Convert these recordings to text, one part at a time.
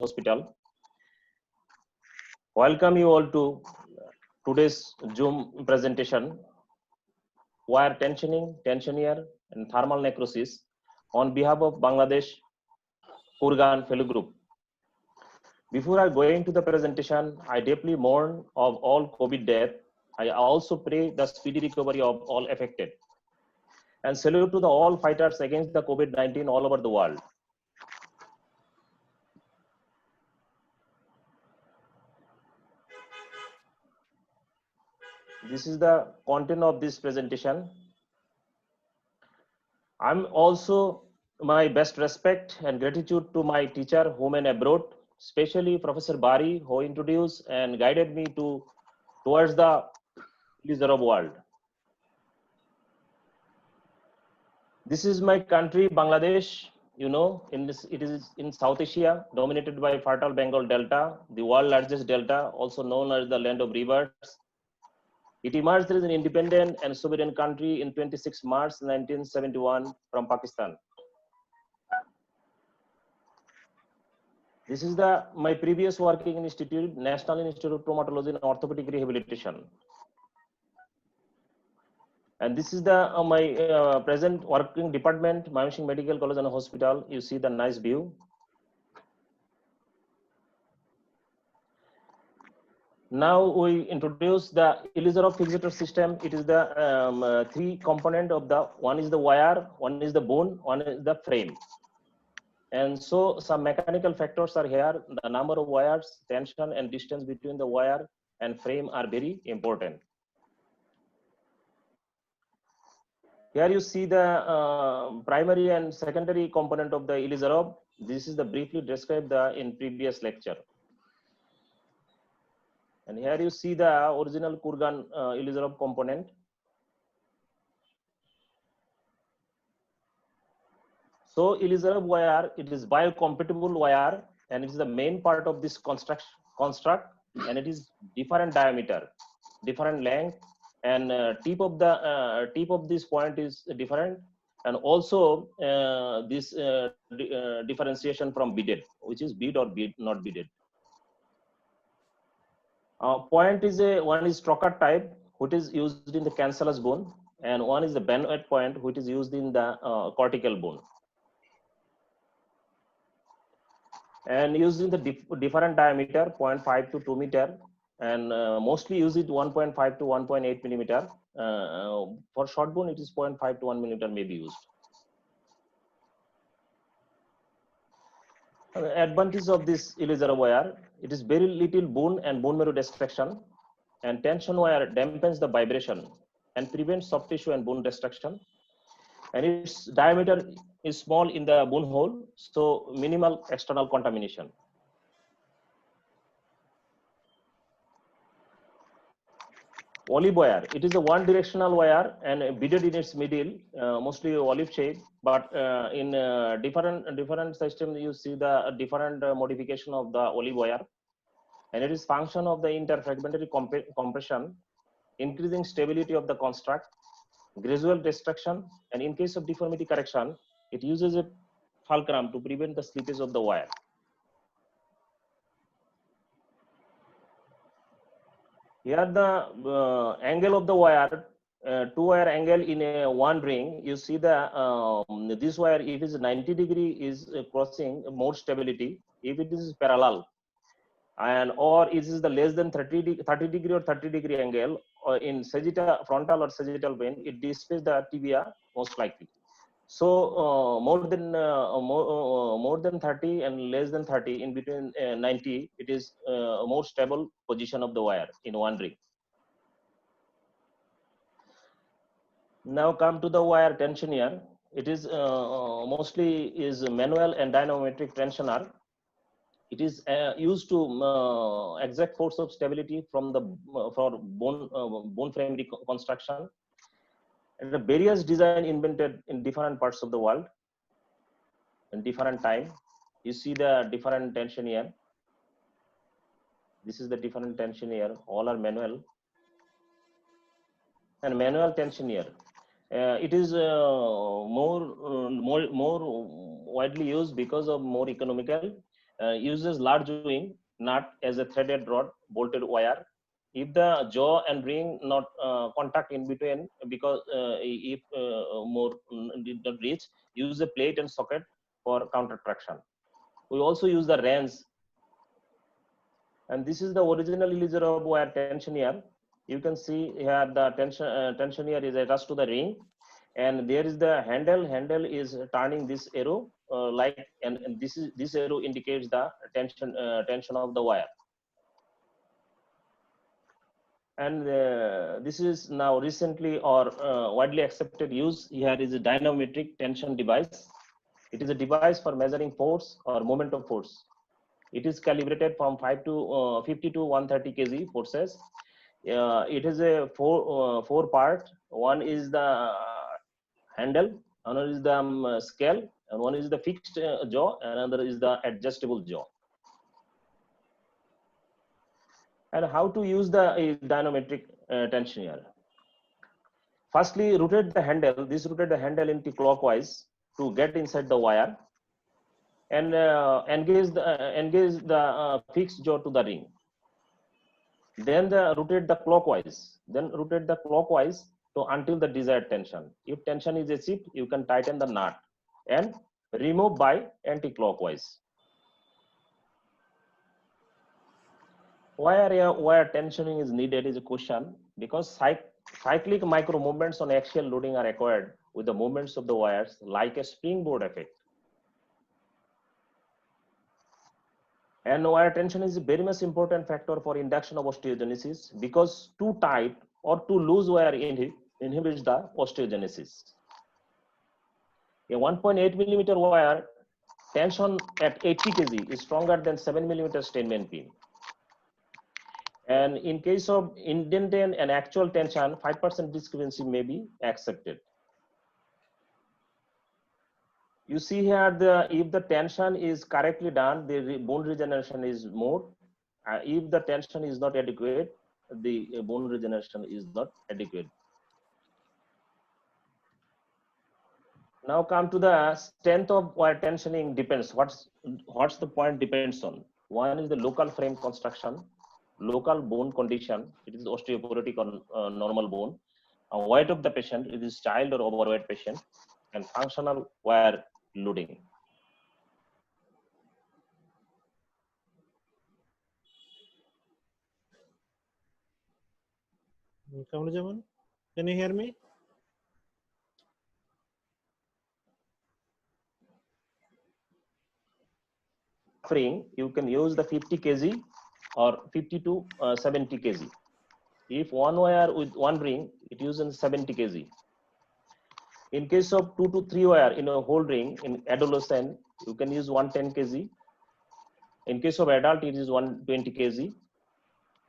Hospital. Welcome you all to today's Zoom presentation, wire tensioning, tensioner, and thermal necrosis on behalf of Bangladesh Kurgan Fellow Group. Before I go into the presentation, I deeply mourn of all COVID death. I also pray the speedy recovery of all affected. And salute to the all fighters against the COVID-19 all over the world. This is the content of this presentation. I'm also my best respect and gratitude to my teacher home and abroad, especially Professor Bari, who introduced and guided me towards the Elizarov world. This is my country, Bangladesh. You know, it is in South Asia, dominated by fertile Bengal Delta, the world largest delta, also known as the land of rivers. It emerged as an independent and sovereign country in 26 March 1971 from Pakistan. This is my previous working institute, National Institute of Traumatology and Orthopedic Rehabilitation. And this is my present working department, Mymensingh Medical College and Hospital. You see the nice view. Now we introduce the Elizarov fixator system. It is the three component of one is the wire, one is the bone, one is the frame. And so some mechanical factors are here. The number of wires, tension and distance between the wire and frame are very important. Here you see the primary and secondary component of the Elizarov. This is the briefly described in previous lecture. And here you see the original Kurgan Elizarov component. So Elizarov wire, it is biocompatible wire, and it is the main part of this construct, and it is different diameter, different length, and tip of this point is different, and also this differentiation from beaded, which is bead or bead not beaded. Point is one is trocar type, which is used in the cancellous bone, and one is the Benoit point, which is used in the cortical bone. And using the different diameter, 0.5 to 2 meter, and mostly use it 1.5 to 1.8 millimeter. For short bone, it is 0.5 to 1 millimeter may be used. Advantage of this Elizarov wire, it is very little bone and bone marrow destruction, and tension wire dampens the vibration and prevents soft tissue and bone destruction, and its diameter is small in the bone hole, so minimal external contamination. Olive wire, it is a one directional wire and beaded in its middle, mostly olive shape, but in different system you see the different modification of the olive wire, and it is function of the interfragmentary compression, increasing stability of the construct, gradual destruction, and in case of deformity correction, it uses a fulcrum to prevent the slippage of the wire. Here the angle of the wire, two wire angle in one ring, you see this wire, if it is 90 degree is crossing more stability, if it is parallel, and or it is the less than 30 degree or 30 degree angle, or in sagittal, frontal or sagittal vein, it displaces the tibia most likely. So more than 30 and less than 30, in between 90, it is more stable position of the wire in one ring. Now come to the wire tensioner. It is mostly is manual and dynamometric tensioner. It is used to exact force of stability from the for bone frame reconstruction. And the various design invented in different parts of the world in different time. You see the different tension here. This is the different tension here. All are manual. And manual tension here. It is more widely used because of more economical, uses large wing nut as a threaded rod, bolted wire. If the jaw and ring not contact in between, because if more did not reach, use a plate and socket for counter traction. We also use the wrench, and this is the original Eliezer wire tensioner. You can see here the tensioner is attached to the ring, and there is the handle. Handle is turning this arrow and this arrow indicates the tension of the wire. And this is now recently or widely accepted use. Here is a dynamometric tension device. It is a device for measuring force or moment of force. It is calibrated from 50 to 130 kg forces. It is a four part. One is the handle, another is the scale, and one is the fixed jaw, and another is the adjustable jaw. And how to use the dynamometric tensioner? Firstly, rotate the handle. This rotate the handle anti-clockwise to get inside the wire, and engage the fixed jaw to the ring. Then rotate the clockwise. Then rotate the clockwise to until the desired tension. If tension is achieved, you can tighten the nut and remove by anti-clockwise. Why wire tensioning is needed is a question, because cyclic micro movements on axial loading are acquired with the movements of the wires like a springboard effect. And wire tension is a very much important factor for induction of osteogenesis, because too tight or too loose wire inhibits the osteogenesis. A 1.8 millimeter wire tension at 80 kg is stronger than 7 millimeter Steinman pin. And in case of indentation and actual tension, 5% discrepancy may be accepted. You see here, if the tension is correctly done, the bone regeneration is more. If the tension is not adequate, the bone regeneration is not adequate. Now come to the strength of wire tensioning depends. What's the point depends on? One is the local frame construction, local bone condition. It is osteoporotic or normal bone. Weight of the patient, it is child or overweight patient, and functional wire loading. Kamalajaman, can you hear me? You can use the 50 kg or 50 to 70 kg. If one wire with one ring, it uses 70 kg. In case of 2 to 3 wire in a whole ring in adolescent, you can use 110 kg. In case of adult, it is 120 kg.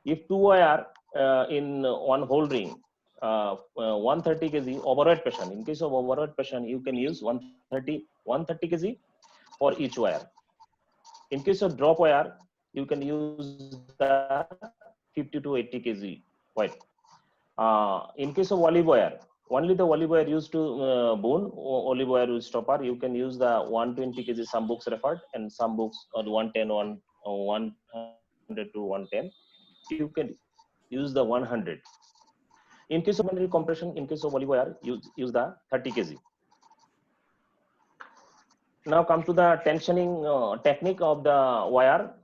If 2 wire in one whole ring, 130 kg overweight patient. In case of overweight patient, you can use 130 kg for each wire. In case of drop wire, you can use the 50 to 80 kg weight. In case of olive wire, only the olive wire used to bone, olive wire with stopper, you can use the 120 kg, some books referred, and some books or 110, 100 to 110. You can use the 100. In case of secondary compression, in case of olive wire, use the 30 kg. Now come to the tensioning technique of the wire.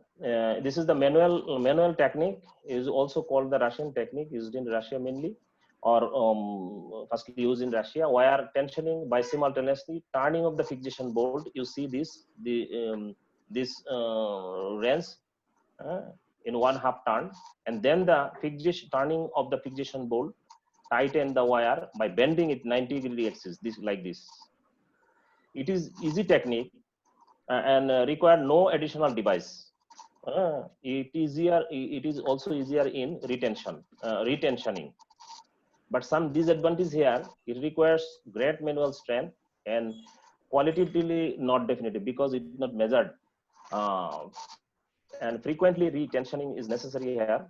This is the manual technique, is also called the Russian technique, used in Russia mainly, or firstly used in Russia. Wire tensioning by simultaneously turning of the fixation bolt. You see this wrench in 1/2 turn, and then the turning of the fixation bolt, tighten the wire by bending it 90 degree axis, like this. It is easy technique and require no additional device. It is also easier in retentioning. But some disadvantage here, it requires great manual strength and qualitatively not definitive, because it is not measured. And frequently retensioning is necessary here.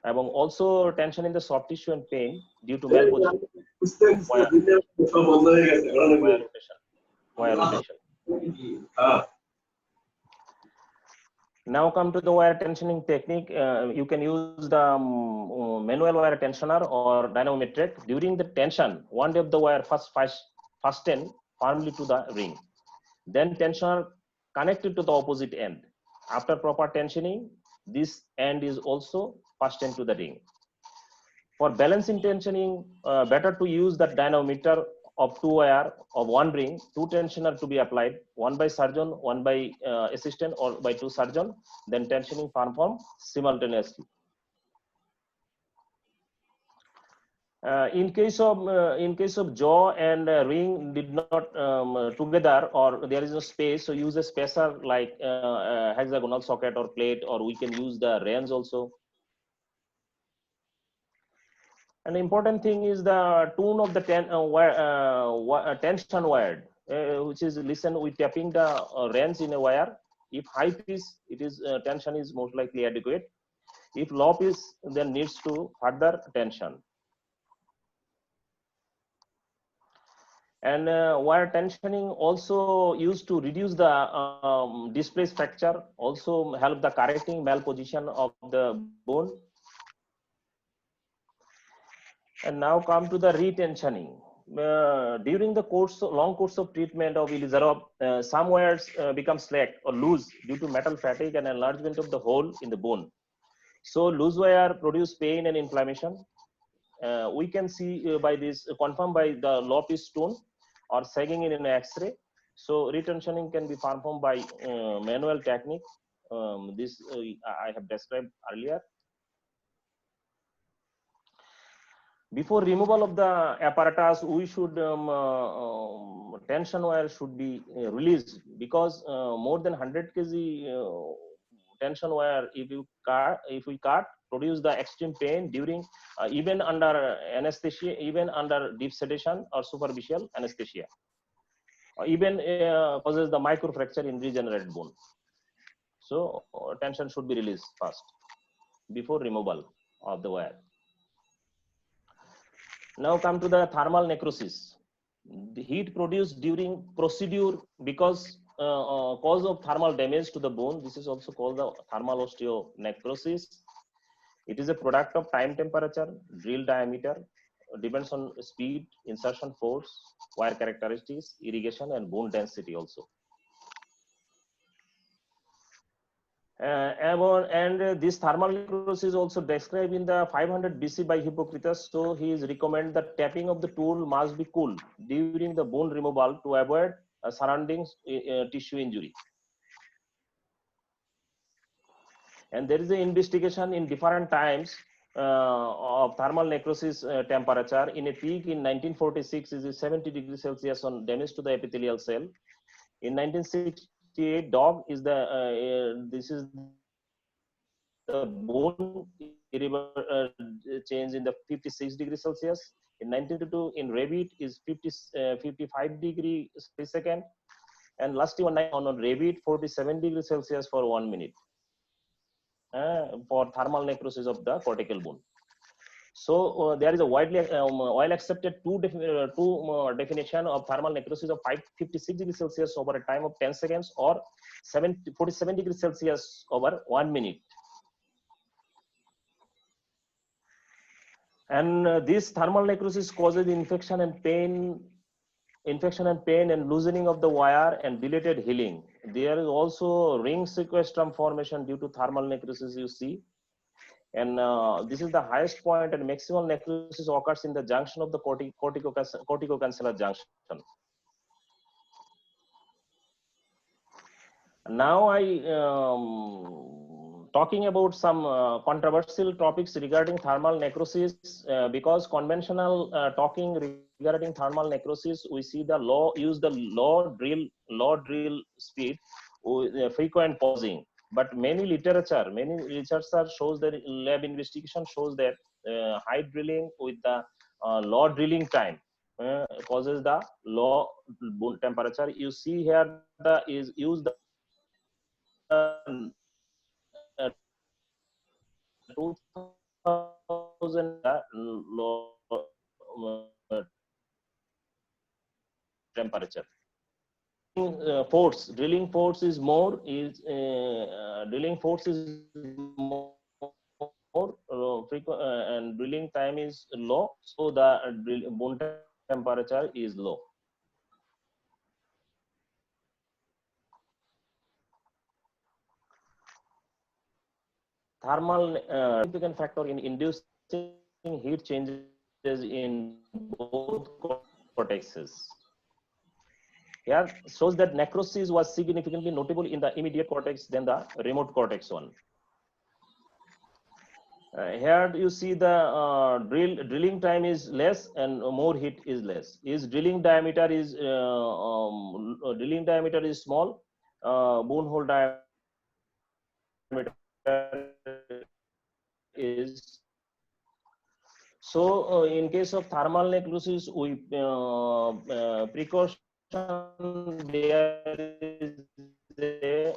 Also tension in the soft tissue and pain due to malposition. Wire rotation. Now come to the wire tensioning technique. You can use the manual wire tensioner or dynamometric. During the tension, one end of the wire first fasten firmly to the ring. Then tensioner connected to the opposite end. After proper tensioning, this end is also fastened to the ring. For balancing tensioning, better to use the dynamometer of 2 wire of 1 ring, 2 tensioner to be applied, one by surgeon, one by assistant, or by 2 surgeon. Then tensioning performed simultaneously. In case of jaw and ring did not together, or there is no space, so use a spacer like hexagonal socket or plate, or we can use the wrench also. An important thing is the tune of the tension wired, which is listen with tapping the wrench in a wire. If high piece, it is tension is most likely adequate. If low piece, then needs to further tension. And wire tensioning also used to reduce the displaced fracture, also help the correcting malposition of the bone. And now come to the retensioning. During the long course of treatment of Ilizarov, some wires become slack or loose due to metal fatigue and enlargement of the hole in the bone. So loose wire produce pain and inflammation. We can see by this, confirmed by the low pitch tone or sagging in an X-ray. So retensioning can be performed by manual technique. This I have described earlier. Before removal of the apparatus, we should tension wire should be released, because more than 100 kg tension wire, if we cut, produce the extreme pain during even under anesthesia, even under deep sedation or superficial anesthesia, even causes the microfracture in regenerated bone. So tension should be released first before removal of the wire. Now come to the thermal necrosis. The heat produced during procedure because cause of thermal damage to the bone. This is also called the thermal osteonecrosis. It is a product of time, temperature, drill diameter, depends on speed, insertion force, wire characteristics, irrigation, and bone density also. And this thermal necrosis is also described in the 500 BC by Hippocrates. So he is recommend that tapping of the tool must be cool during the bone removal to avoid surroundings tissue injury. And there is an investigation in different times of thermal necrosis temperature. In a peak in 1946 is 70 degrees Celsius on damage to the epithelial cell. In 1968, dog is the this is the bone change in the 56 degrees Celsius. In 1922, in rabbit is 55 degrees per second. And last one on rabbit, 47 degrees Celsius for 1 minute for thermal necrosis of the cortical bone. So there is a widely well accepted two definition of thermal necrosis of 56 degrees Celsius over a time of 10 seconds, or 47 degrees Celsius over 1 minute. And this thermal necrosis causes infection and pain and loosening of the wire and dilated healing. There is also ring sequestrum formation due to thermal necrosis, you see. And this is the highest point, and maximal necrosis occurs in the junction of the corticocancellar junction. Now talking about some controversial topics regarding thermal necrosis, because conventional talking regarding thermal necrosis, we see the use the low drill speed with frequent pausing. But many literature shows that lab investigation shows that high drilling with the low drilling time causes the low bone temperature. You see here the is used the 2000 low temperature. Drilling force is more drilling force is more frequent and drilling time is low, so the bone temperature is low. Thermal significant factor in inducing heat changes in both cortexes. Here shows that necrosis was significantly notable in the immediate cortex than the remote cortex one. Here you see the drilling time is less and more heat is less. Drilling diameter is small, bone hole diameter is. So in case of thermal necrosis, we precaution there is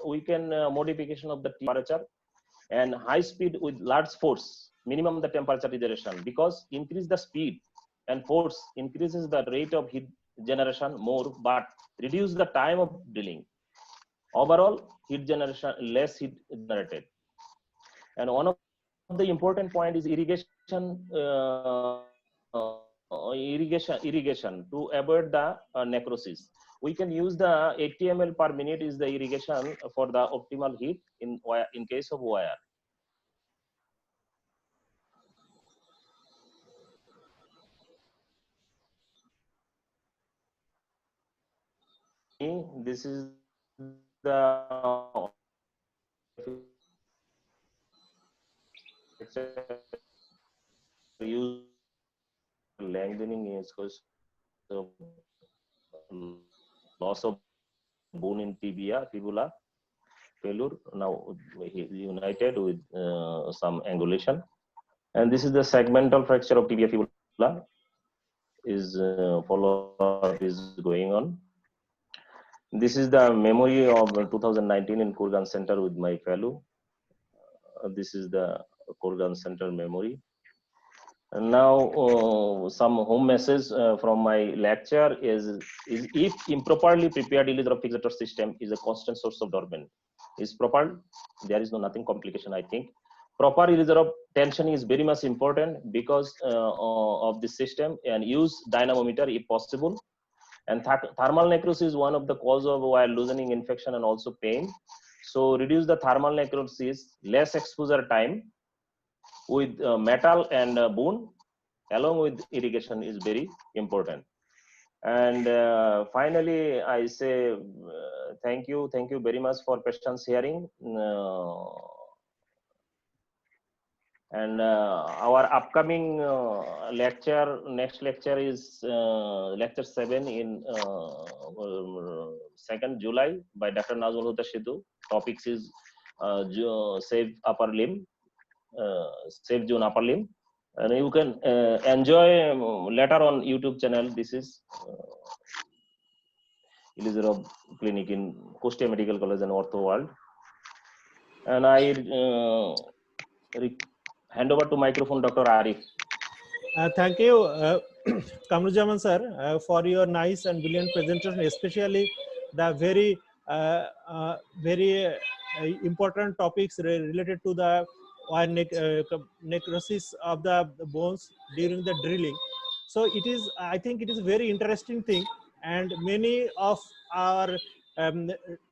we can modification of the temperature and high speed with large force, minimum the temperature regeneration, because increase the speed and force increases the rate of heat generation more, but reduce the time of drilling. Overall heat generation, less heat generated. And one of the important point is irrigation to avoid the necrosis. We can use the 80 ml per minute is the irrigation for the optimal heat in case of wire. This is the use lengthening is because of loss of bone in tibia, fibula, failure. Now united with some angulation, and this is the segmental fracture of tibia fibula. Is follow-up is going on. This is the memory of 2019 in Kurgan Center with my fellow. This is the Kurgan Center memory. And now some home message from my lecture is if improperly prepared Ilizarov fixator system is a constant source of dormant. Is proper, there is nothing complication, I think. Proper Ilizarov tension is very much important because of this system, and use dynamometer if possible. And thermal necrosis is one of the cause of wire loosening, infection, and also pain. So reduce the thermal necrosis, less exposure time with metal and bone, along with irrigation is very important. And finally, I say thank you very much for patience hearing. And our upcoming next lecture is lecture 7 in 2nd July by Dr. Nazmul Huda Sidhu. Topics is save upper limb, save zone upper limb. And you can enjoy later on YouTube channel. This is Ilizarov Clinic in Kushtia Medical College and Ortho World. And I hand over to microphone Dr. Arif. Thank you, Kamrujaman sir, for your nice and brilliant presentation, especially the very important topics related to the necrosis of the bones during the drilling. So it is, I think it is a very interesting thing, and many of our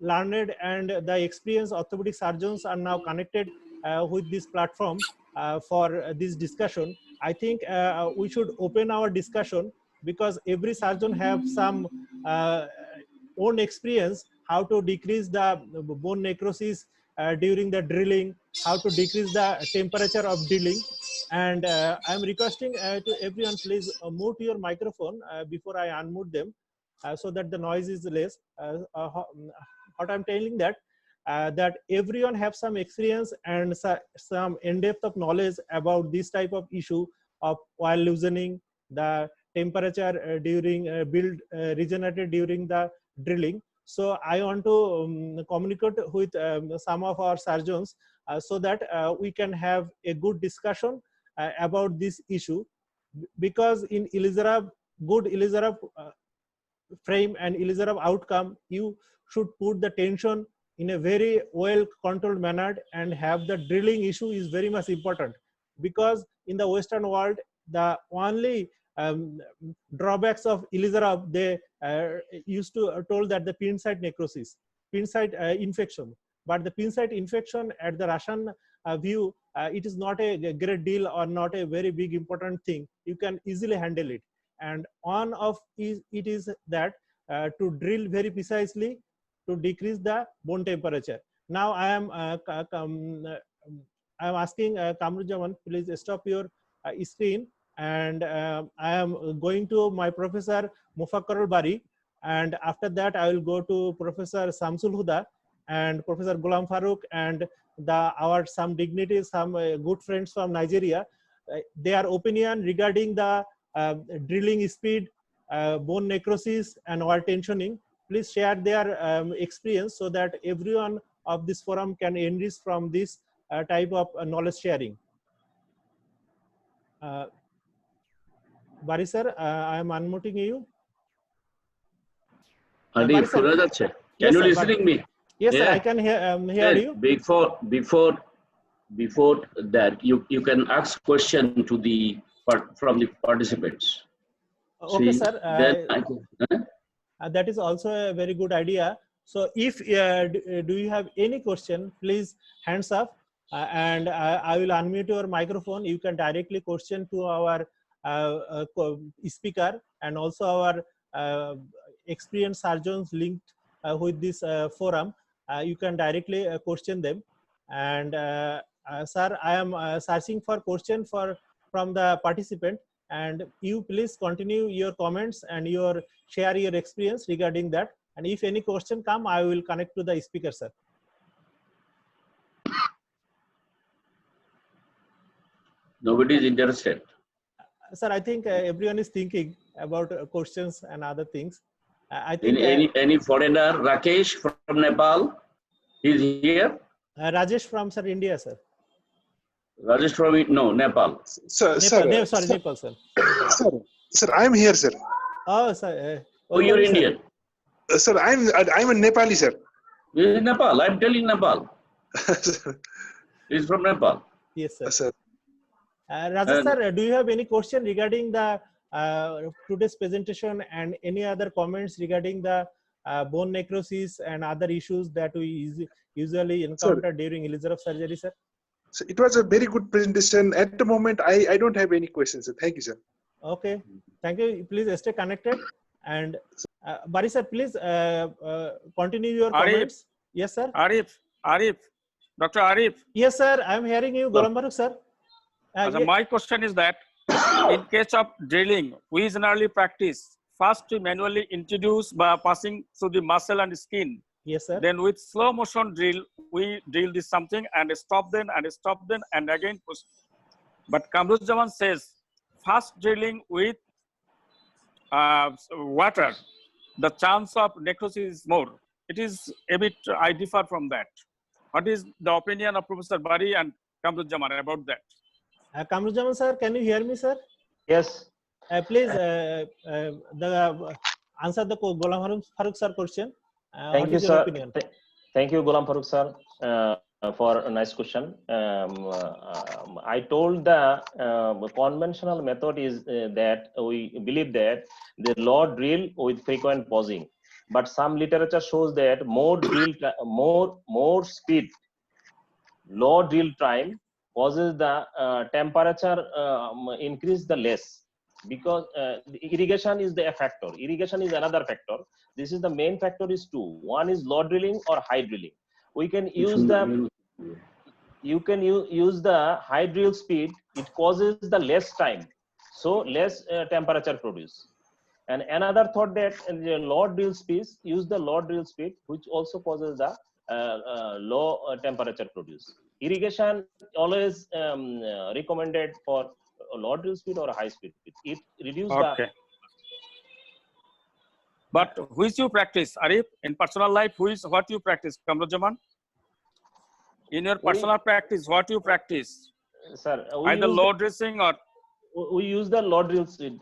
learned and the experienced orthopedic surgeons are now connected with this platform for this discussion. I think we should open our discussion, because every surgeon have some own experience how to decrease the bone necrosis during the drilling, how to decrease the temperature of drilling. And I'm requesting to everyone, please mute your microphone before I unmute them, so that the noise is less. What I'm telling that that everyone have some experience and some in-depth of knowledge about this type of issue of while loosening the temperature during build regenerated during the drilling. So I want to communicate with some of our surgeons so that we can have a good discussion about this issue, because in Ilizarov, good Ilizarov frame and Ilizarov outcome, you should put the tension in a very well controlled manner and have the drilling issue is very much important, because in the Western world the only drawbacks of Ilizarov, they used to told that the pin site necrosis, pin site infection, but the pin site infection at the Russian view, it is not a great deal or not a very big important thing. You can easily handle it, and one of it is that to drill very precisely to decrease the bone temperature. Now I am asking Kamrujaman, please stop your screen, and I am going to my Professor Mufakkar Bari, and after that I will go to Professor Samsul Huda and Professor Ghulam Farooq and our some dignitaries, some good friends from Nigeria. Their opinion regarding the drilling speed, bone necrosis, and wall tensioning. Please share their experience so that everyone of this forum can enrich from this type of knowledge sharing. Bari sir, I am unmuting you. Arif, শোনা যাচ্ছে? Can you listening me? Yes, sir, Yeah. I can hear you. Before that, you can ask question to the from the participants. Okay, See, sir. then I can, that is also a very good idea. So if do you have any question, please hands up, and I will unmute your microphone. You can directly question to our speaker, and also our experienced surgeons linked with this forum. You can directly question them. And sir, I am searching for question from the participant, and you please continue your comments and share your experience regarding that. And if any question come, I will connect to the speaker, sir. nobody is interested. Sir, I think everyone is thinking about questions and other things. I think Any foreigner, Rakesh from Nepal, he's here. Rajesh from India, sir. Rajesh from Nepal. Sir, Nepal, sir. Sir, I'm here, sir. Oh, sir. Oh, you're sir. Indian. Sir, I'm a Nepali, sir. He's in Nepal. I'm telling Nepal. He's from Nepal. Yes, sir. Sir. Rajesh, sir, do you have any question regarding the today's presentation and any other comments regarding the bone necrosis and other issues that we usually encounter during Ilizarov surgery, sir? So it was a very good presentation. At the moment, I don't have any questions, sir. Thank you, sir. Okay, thank you. Please stay connected. And Bari sir, please continue your comments. Yes, sir. Arif, Dr. Arif. Yes, sir. I am hearing you, Ghulam Farooq, sir. My question is that in case of drilling, we generally practice first we manually introduce by passing through the muscle and skin. Yes, sir. Then with slow motion drill, we drill this something and stop then and again push. But Kamrujaman says fast drilling with water, the chance of necrosis is more. It is a bit, I differ from that. What is the opinion of Professor Bari and Kamrujaman about that? Kamrujaman sir, can you hear me, sir? Yes. Please answer the Ghulam Farooq sir question. Thank you, sir. Thank you, Ghulam Farooq sir, for a nice question. I told the conventional method is that we believe that the low drill with frequent pausing, but some literature shows that more speed, low drill time causes the temperature increase the less, because irrigation is the factor. Irrigation is another factor. This is the main factor is two. One is low drilling or high drilling. We can use use the high drill speed. It causes the less time, so less temperature produce. And another thought that the low drill speed, use the low drill speed, which also causes the low temperature produce. Irrigation always recommended for a low drill speed or a high speed. It reduces the. But which you practice, Arif, in personal life? What you practice, Kamrujaman? In your personal practice, what you practice? Sir, either low dressing or we use the low drill speed.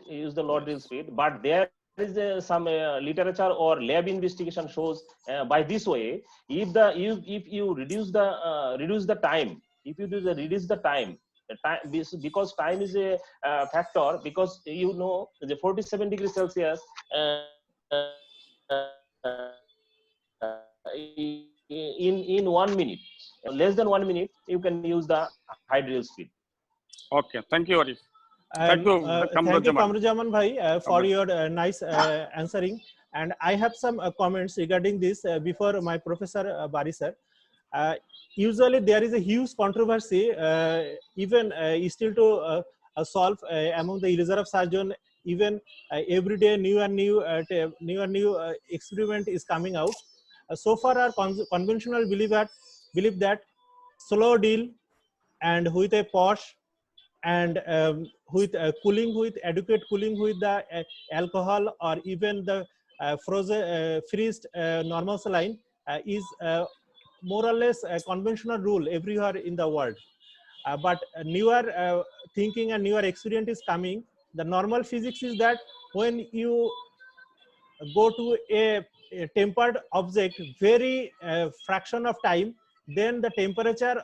But there is some literature or lab investigation shows by this way, if you reduce the time, if you reduce the time, because time is a factor, because you know the 47 degrees Celsius in 1 minute, less than 1 minute, you can use the high drill speed. Okay, thank you, Arif. Thank you, Thank you, Kamrujaman Bhai, for Kamru- your nice answering. And I have some comments regarding this before my Professor Bari sir. Usually there is a huge controversy, even still to solve among the Elizarov surgeon. Even every day new and new experiment is coming out. So far, our conventional believe that slow deal and with a pause and with cooling, with adequate cooling with the alcohol or even the freezed normal saline is more or less a conventional rule everywhere in the world. But newer thinking and newer experience is coming. The normal physics is that when you go to a tempered object very fraction of time, then the temperature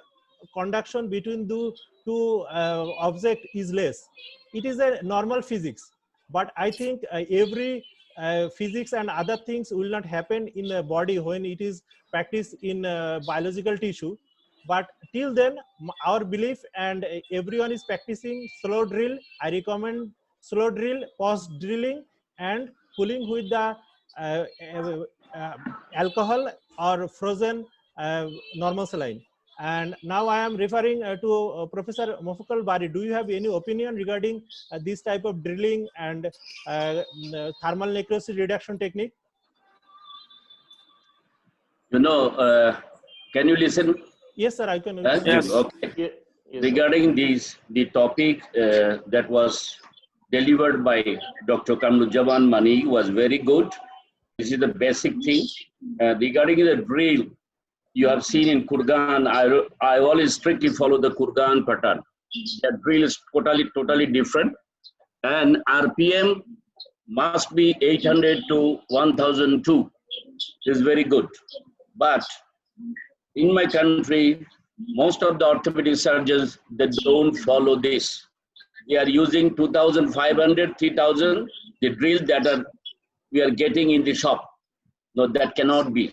conduction between the two object is less. It is a normal physics, but I think every physics and other things will not happen in the body when it is practiced in biological tissue. But till then, our belief, and everyone is practicing slow drill. I recommend slow drill, pause drilling, and cooling with the alcohol or frozen normal saline. And now I am referring to Professor Mofakal Bari. Do you have any opinion regarding this type of drilling and thermal necrosis reduction technique? You know, can you listen? Yes, sir, I can. Yes. Okay. Yes, sir. Regarding the topic that was delivered by Dr. Kamrujaman Mani was very good. This is the basic thing. Regarding the drill, you have seen in Kurgan, I always strictly follow the Kurgan pattern. That drill is totally different. And RPM must be 800 to 1002. Is very good. But in my country, most of the orthopedic surgeons, they don't follow this. They are using 2,500, 3,000, the drill that we are getting in the shop. No, that cannot be.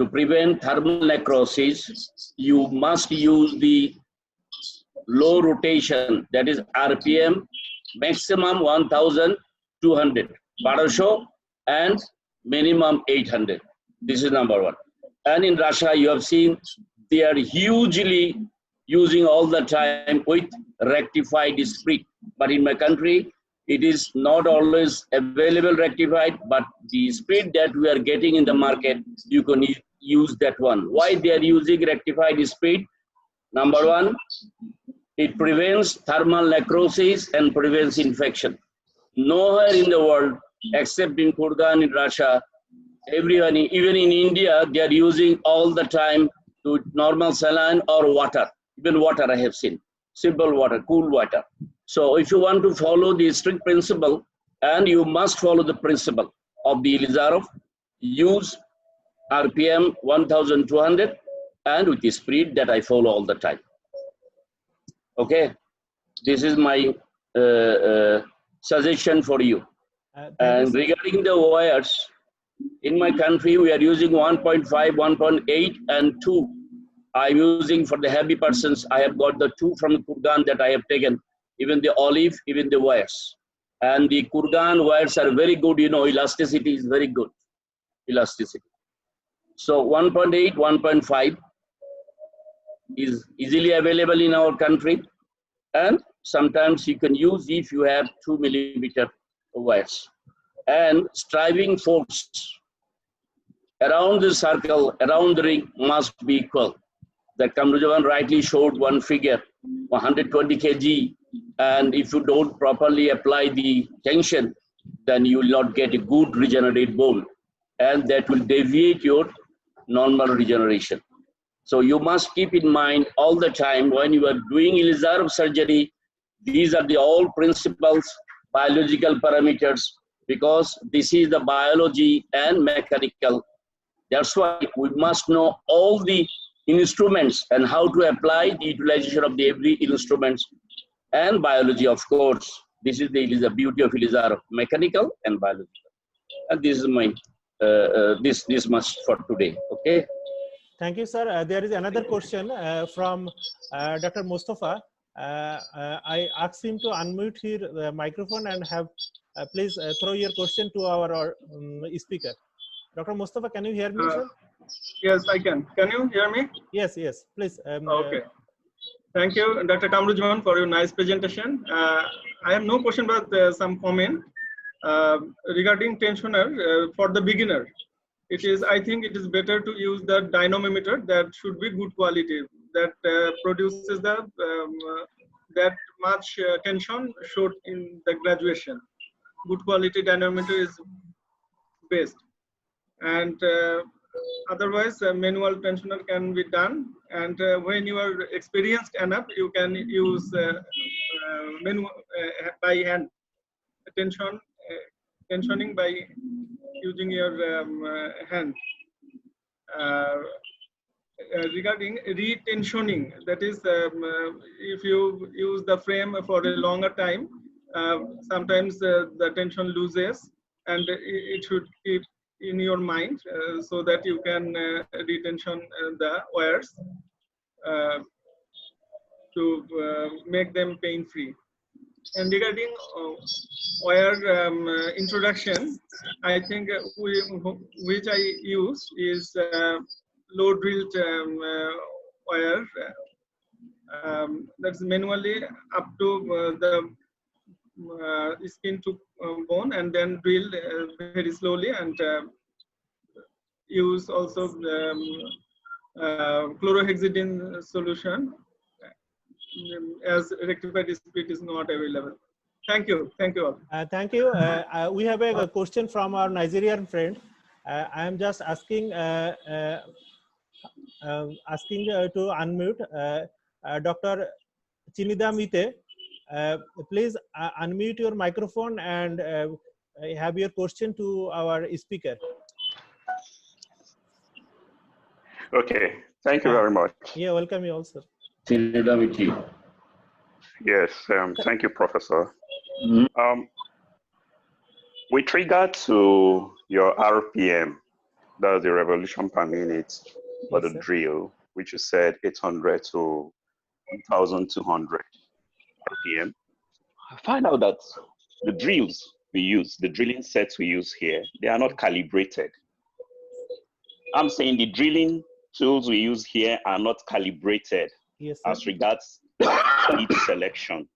To prevent thermal necrosis, you must use the low rotation, that is RPM, maximum 1,200, 1200, and minimum 800. This is number one. And in Russia, you have seen they are hugely using all the time with rectified speed. But in my country, it is not always available rectified, but the speed that we are getting in the market, you can use that one. Why they are using rectified speed? Number one, it prevents thermal necrosis and prevents infection. Nowhere in the world, except in Kurgan in Russia, everyone, even in India, they are using all the time to normal saline or water. Even water I have seen, simple water, cool water. So if you want to follow the strict principle, and you must follow the principle of the Elizarov, use RPM 1,200 and with the speed that I follow all the time. Okay, this is my suggestion for you. And regarding the wires, in my country, we are using 1.5, 1.8 and 2. I'm using for the heavy persons. I have got the 2 from Kurgan that I have taken, even the olive, even the wires. And the Kurgan wires are very good, you know, elasticity is very good, elasticity. So 1.8, 1.5 is easily available in our country. And sometimes you can use if you have 2 millimeter wires. And striving force around the circle, around the ring must be equal. That Kamrujaman rightly showed one figure, 120 kg, and if you don't properly apply the tension, then you will not get a good regenerate bone, and that will deviate your normal regeneration. So you must keep in mind all the time when you are doing Elizarov surgery, these are the all principles, biological parameters because this is the biology and mechanical. That's why we must know all the instruments and how to apply the utilization of the every instruments and biology, of course. This is the beauty of ELISA, mechanical and biological. And this is my this much for today. Okay. Thank you, sir. There is another question from Dr. Mustafa. I asked him to unmute his microphone and have please throw your question to our speaker. Dr. Mustafa, can you hear me, sir? Yes, I can. Can you hear me? Yes, yes, please. Okay. Thank you, Dr. Kamrujaman, for your nice presentation. I have no question, but some comment regarding tensioner for the beginner. I think it is better to use the dynamometer that should be good quality, that produces the that much tension showed in the graduation. Good quality dynamometer is best, and otherwise manual tensioner can be done. And when you are experienced enough, you can use by hand tensioning by using your hand. Regarding retensioning, that is, if you use the frame for a longer time, sometimes the tension loses, and it should keep in your mind so that you can retension the wires to make them pain-free. And regarding wire introduction, I think which I use is low drilled wire. That's manually up to the skin to bone, and then drill very slowly, and use also chlorhexidine solution, as rectified speed is not available. Thank you. Thank you all. Thank you. We have a question from our Nigerian friend. I am just asking to unmute Dr. Chinidamite. Please unmute your microphone and have your question to our speaker. Okay, thank you very much. Yeah, welcome you also. Yes, thank you, Professor. Mm-hmm. With regard to your RPM, that's the revolution per minute for the drill, which you said 800 to 1,200 RPM. I find out that the drills we use, the drilling sets we use here, they are not calibrated. I'm saying the drilling tools we use here are not calibrated as regards each selection.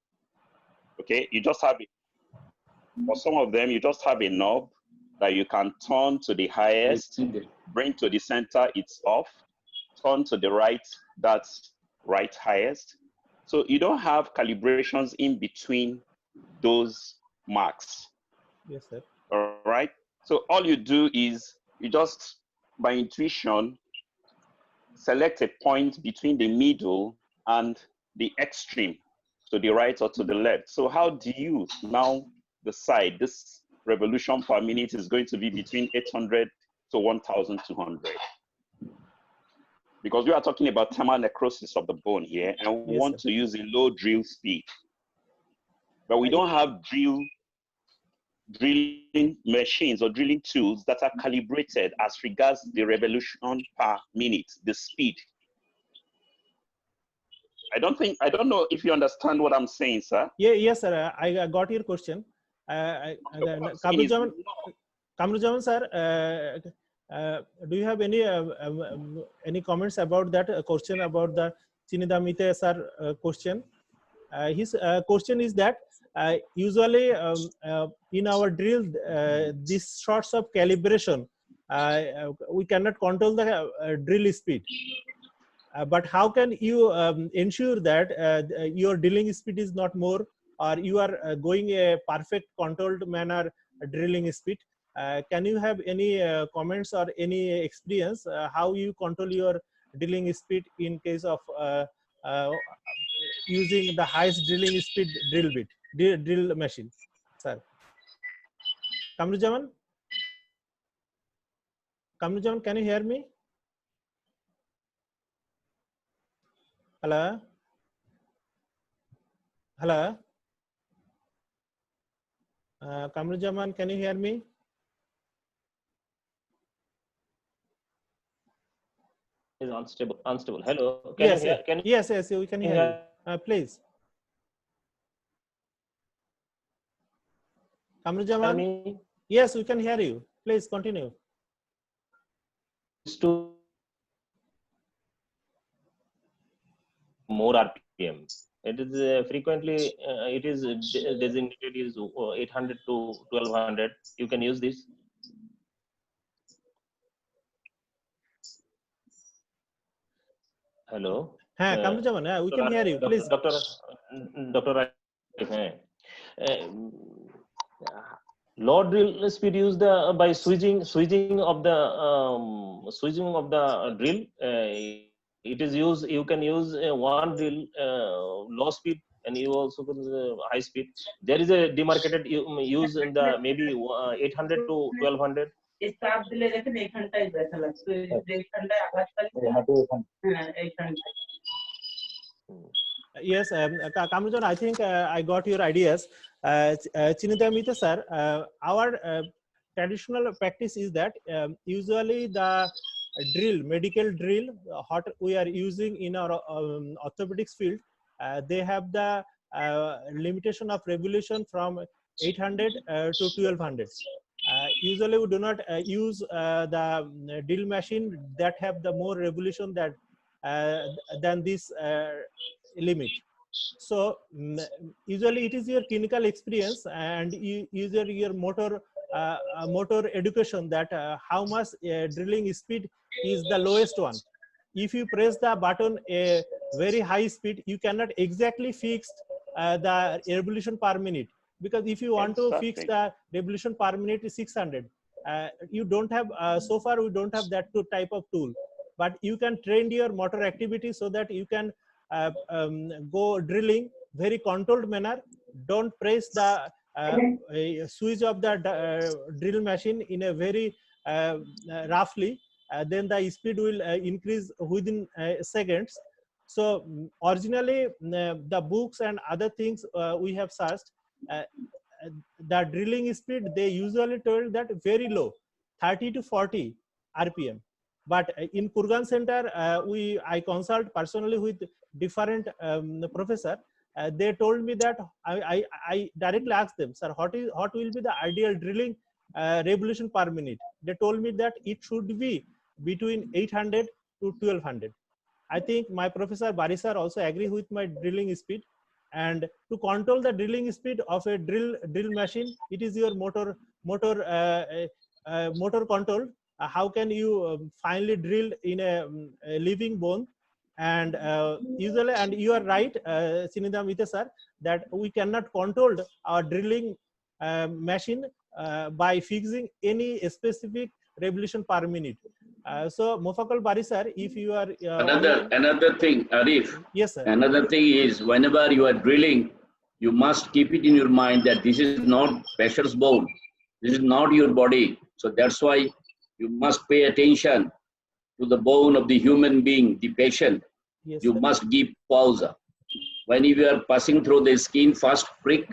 Okay, you just have it. For some of them, you just have a knob that you can turn to the highest, bring to the center, it's off, turn to the right, that's right highest. So you don't have calibrations in between those marks. Yes, sir. All right. So all you do is you just, by intuition, select a point between the middle and the extreme, to the right or to the left. So how do you now decide this revolution per minute is going to be between 800 to 1,200? Because we are talking about thermal necrosis of the bone here, and we want to use a low drill speed. But we don't have drilling machines or drilling tools that are calibrated as regards the revolution per minute, the speed. I don't know if you understand what I'm saying, sir. Yeah, yes, sir. I got your question. Kamrujaman, sir, do you have any comments about that question, about the Chinidamite sir question? His question is that usually in our drill, these sorts of calibration, we cannot control the drill speed. But how can you ensure that your drilling speed is not more, or you are going a perfect controlled manner drilling speed? Can you have any comments or any experience how you control your drilling speed in case of using the highest drilling speed drill machine, sir? Kamrujaman? Kamrujaman, can you hear me? Hello? Hello? Kamrujaman, can you hear me? Is unstable. Unstable. Hello. Can Yes, you hear? Can you yes, yes, we can hear you. Please. hear Kamrujaman? me? Yes, we can hear you. Please continue. Is to more RPM. It is frequently it is designated is 800 to 1200. You can use this. Hello. Kamrujaman, we can hear you. Please. Doctor. Low drill speed used by switching of the drill. It is used. You can use one drill low speed, and you also can high speed. There is a demarcated use in the maybe 800 to 1200. Yes, Kamrujaman, I think I got your ideas. Chinitya Mita sir, our traditional practice is that usually the medical drill, what we are using in our orthopedics field, they have the limitation of revolution from 800 to 1200. Usually we do not use the drill machine that have the more revolution that than this limit. So usually it is your clinical experience and usually your motor education that how much drilling speed is the lowest one. If you press the button a very high speed, you cannot exactly fix the revolution per minute, because if you want to fix the revolution per minute is 600. You don't have so far we don't have that type of tool, but you can train your motor activity so that you can go drilling very controlled manner. Don't press the switch of the drill machine in a very roughly. Then the speed will increase within seconds. So originally the books and other things we have searched, the drilling speed they usually told that very low, 30 to 40 RPM. But in Kurgan Center, I consult personally with different professor. They told me that I directly asked them, sir, what will be the ideal drilling revolution per minute? They told me that it should be between 800 to 1200. I think my professor Barisar also agree with my drilling speed. And to control the drilling speed of a drill machine, it is your motor control. How can you finally drill in a living bone? And usually, and you are right, Chinitya Mita sir, that we cannot control our drilling machine by fixing any specific revolution per minute. So Mofakal Bari sir, if you are another thing, Arif. Yes sir. Another thing is, whenever you are drilling, you must keep it in your mind that this is not patient's bone. This is not your body. So that's why you must pay attention to the bone of the human being, the patient. Yes, You sir. must give pause. When you are passing through the skin, first prick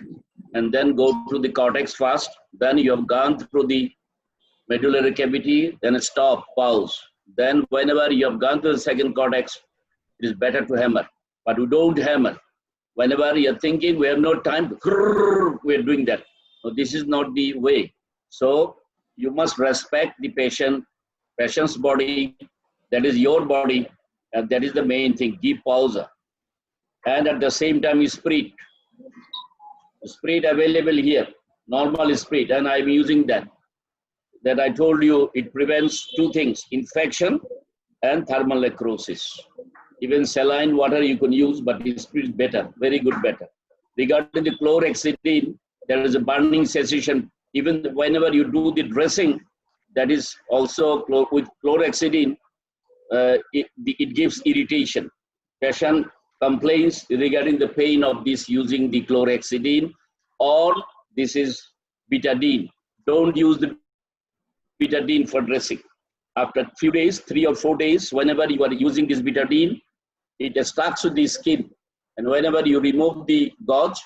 and then go to the cortex first. Then you have gone through the medullary cavity, then stop, pause. Then whenever you have gone to the second cortex, it is better to hammer. But we don't hammer. Whenever you're thinking we have no time, we're doing that. So this is not the way. So you must respect the patient's body. That is your body, and that is the main thing. Give pause. And at the same time, spirit. Spirit available here, normal spirit, and I'm using that. That I told you, it prevents two things: infection and thermal necrosis. Even saline water you can use, but the spirit is better, very good, better. Regarding the chlorhexidine, there is a burning sensation. Even whenever you do the dressing, that is also with chlorhexidine, it gives irritation. Patient complains regarding the pain of this using the chlorhexidine, or this is betadine. don't use the betadine for dressing. After a few days, 3 or 4 days, whenever you are using this betadine, it starts with the skin. And whenever you remove the gauze,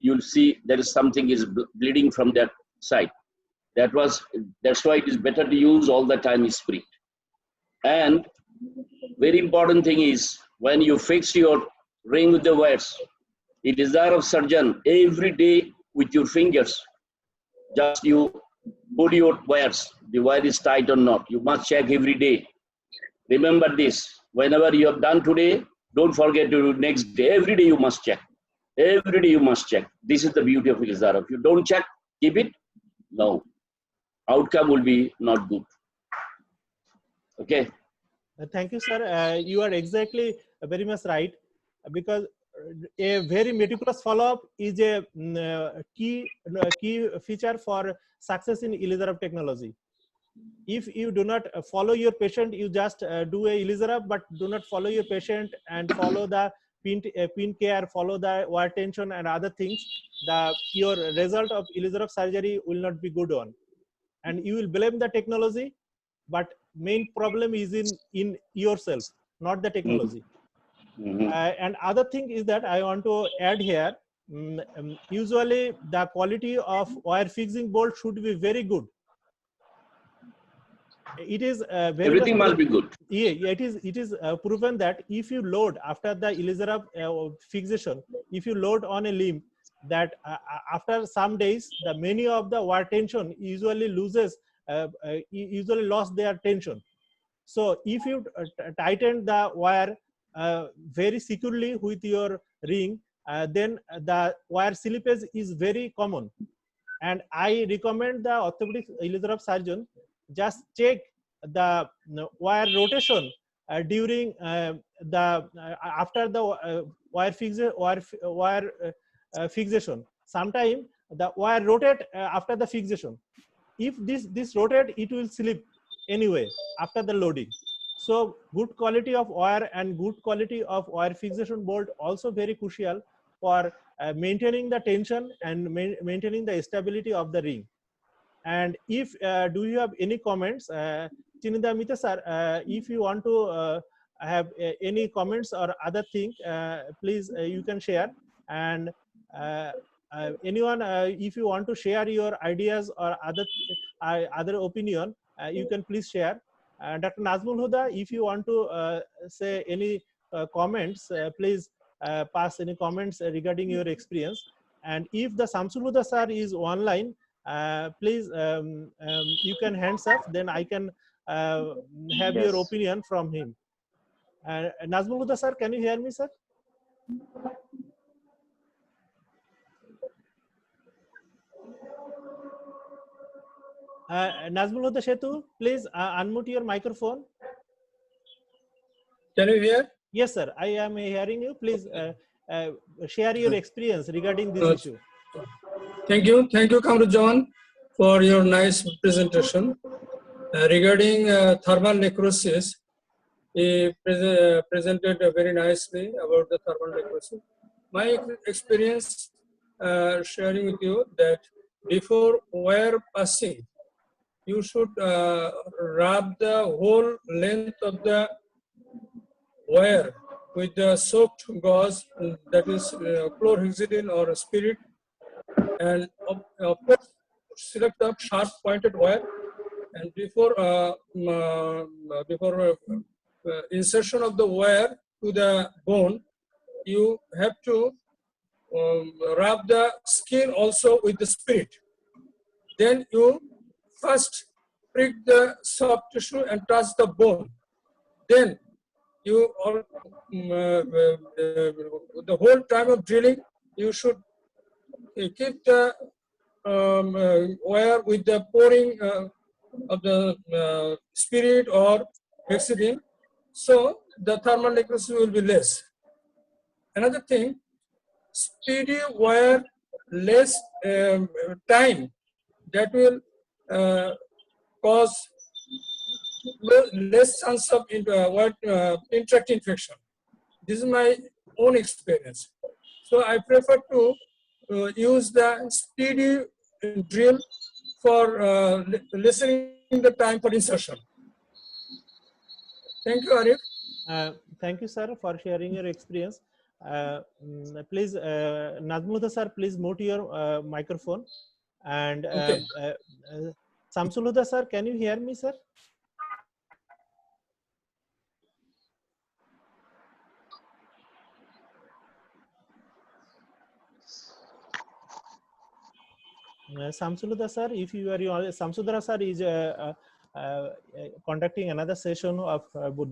you'll see there is something is bleeding from that side. That's why it is better to use all the time spirit. And very important thing is when you fix your ring with the wires, it is there of surgeon every day with your fingers. Just you put your wires, the wire is tight or not. You must check every day. Remember this, whenever you have done today, don't forget to do next day. Every day you must check. Every day you must check. This is the beauty of Ilizara. If you don't check, keep it, no. Outcome will be not good. Okay. Thank you, sir. You are exactly very much right, because a very meticulous follow-up is a key feature for success in Ilizarab technology. If you do not follow your patient, you just do a Ilizarab, but do not follow your patient and follow the pin care, follow the wire tension and other things, your result of Ilizarab surgery will not be good on. And you will blame the technology, but main problem is in yourself, not the technology. And other thing is that I want to add here, usually the quality of wire fixing bolt should be very good. It is very everything must be good. Yeah, it is proven that if you load after the Ilizarab fixation, if you load on a limb, that after some days, the many of the wire tension usually lost their tension. So if you tighten the wire very securely with your ring, then the wire slippage is very common. And I recommend the orthopedic Ilizarab surgeon just check the wire rotation during after the wire fixation. Sometimes the wire rotate after the fixation. If this rotate, it will slip anyway after the loading. So good quality of wire and good quality of wire fixation bolt also very crucial for maintaining the tension and maintaining the stability of the ring. And if do you have any comments, Chininda Mita sir, if you want to have any comments or other thing, please you can share. And anyone, if you want to share your ideas or other opinion, you can please share. Dr. Nazmul Huda, if you want to say any comments, please pass any comments regarding your experience. And if the Samsul Huda sir is online, please you can hands up, then I can have your opinion from him. Nazmul Huda sir, can you hear me, sir? Nazmul Huda Shetu, please unmute your microphone. Can you hear? Yes, sir. I am hearing you. Please share your experience regarding this issue. Thank you, Kamrujaman, for your nice presentation. Regarding thermal necrosis, he presented very nicely about the thermal necrosis. My experience sharing with you that before wire passing, you should rub the whole length of the wire with the soaked gauze, that is chlorhexidine or spirit, and of course select a sharp pointed wire. And before insertion of the wire to the bone, you have to rub the skin also with the spirit. Then you first prick the soft tissue and touch the bone. Then you the whole time of drilling, you should keep the wire with the pouring of the spirit or hexidine, so the thermal necrosis will be less. Another thing, speedy wire, less time, that will cause less chance of intract infection. This is my own experience. So I prefer to use the speedy drill for listening the time for insertion. Thank you, Arif. Thank you, sir, for sharing your experience. Please, Nazmul sir, please mute your microphone. And Okay. Samsul Huda sir, can you hear me, sir? Samsul Huda sir, if you are Samsul Huda sir is conducting another session of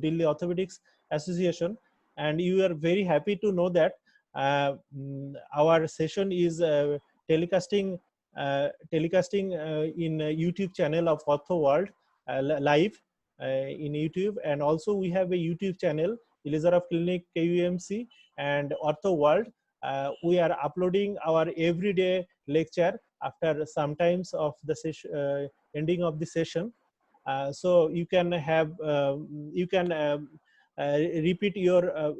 Delhi Orthopedics Association, and you are very happy to know that our session is telecasting in YouTube channel of Ortho World live in YouTube, and also we have a YouTube channel, Elizarov Clinic KUMC and Ortho World. We are uploading our everyday lecture after sometimes of the session, ending of the session. So you can have repeat your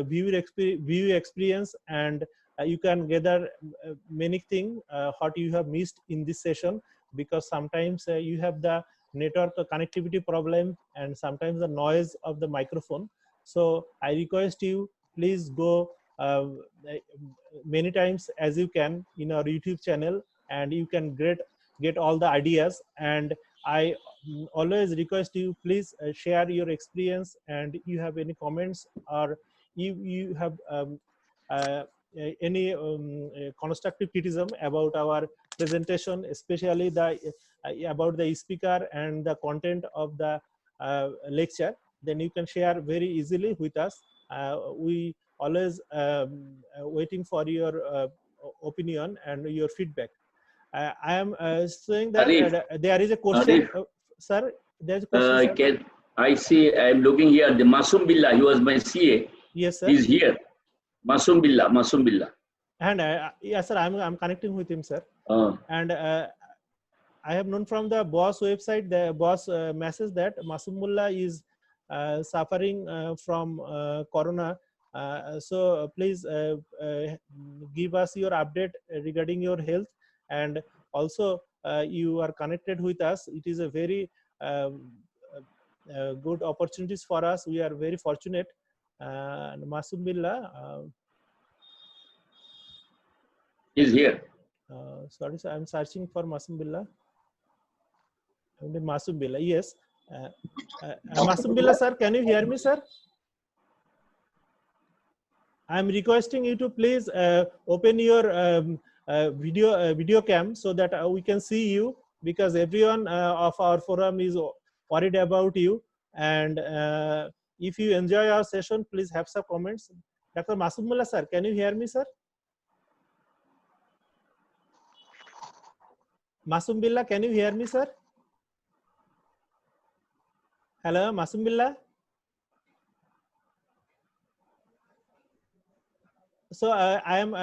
view experience, and you can gather many things what you have missed in this session, because sometimes you have the network connectivity problem and sometimes the noise of the microphone. So I request you, please go many times as you can in our YouTube channel, and you can get all the ideas. And I always request you, please share your experience, and you have any comments, or you have any constructive criticism about our presentation, especially the about the speaker and the content of the lecture, then you can share very easily with us. We always waiting for your opinion and your feedback. I am saying that there is a question, sir. There's a question, sir. I see. I'm looking here. The Masum Billah, he was my CA. Yes, sir. He's here. Masum Billah. And yes, sir. I'm connecting with him, sir. And I have known from the boss website, the boss message that Masumullah is suffering from corona. So please give us your update regarding your health, and also you are connected with us. It is a very good opportunities for us. We are very fortunate. Masum Billah is here. Sorry, sir, I'm searching for Masum Billah. Masum Billah, yes. Masum Billah, sir, can you hear me, sir? I'm requesting you to please open your video cam so that we can see you, because everyone of our forum is worried about you. And if you enjoy our session, please have some comments. Dr. Masumullah, sir, can you hear me, sir? Masum Billah, can you hear me, sir? Hello, Masum Billah. So I am